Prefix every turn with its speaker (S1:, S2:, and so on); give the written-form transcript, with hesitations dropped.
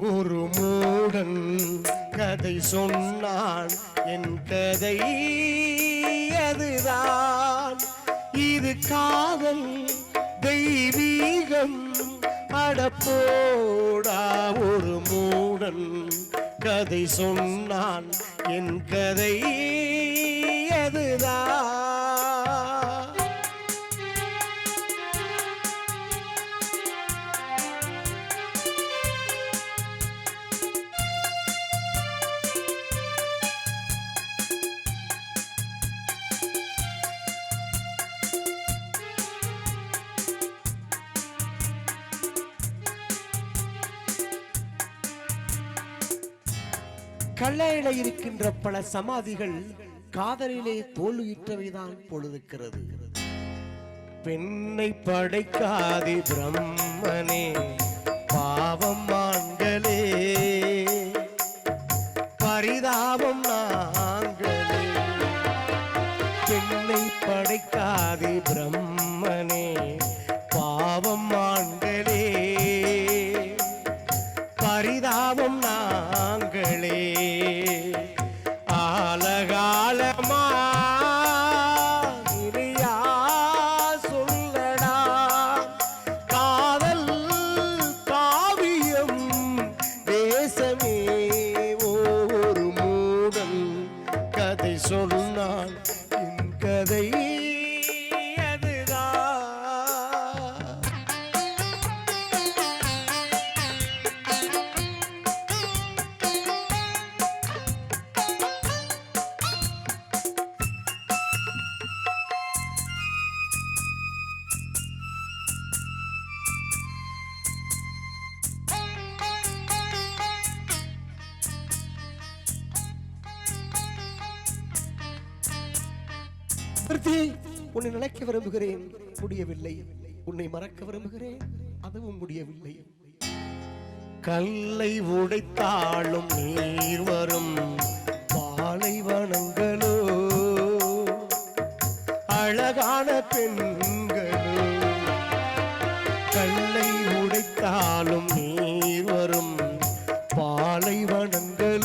S1: ஒரு மூடன் கதை சொன்னான் என் கதை அதுதான் இது காதல் தெய்வீகம் அடப்போடா ஒரு மூடன் கதை சொன்னான் என் கதை அதுதான் கல்லையில இருக்கின்ற பல சமாதிகள் காதலிலே தோல்வியுற்றவைதான் பொழுதுக்கிறது. பெண்ணை படைக்காதே பிரம்மனே பாவம் ஆண்களே பரிதாபம் நாங்களே. பெண்ணை படைக்காதே பிரம்மனே பாவம் ஆண்களே பரிதாபம் நாங்களே. ஆலகாலமா இனியா சொல்லடா காதல் காவியம் தேசமே ஒரு மூடன் கதை சொன்னான் என் கதை உன்னை நினைக்க விரும்புகிறேன் முடியவில்லை. உன்னை மறக்க விரும்புகிறேன் அதுவும் முடியவில்லை. கல்லை உடைத்தாலும் நீர் வரும் பாலைவனங்களோ அழகான பெண்களோ. கல்லை உடைத்தாலும் நீர் வரும் பாலைவனங்களோ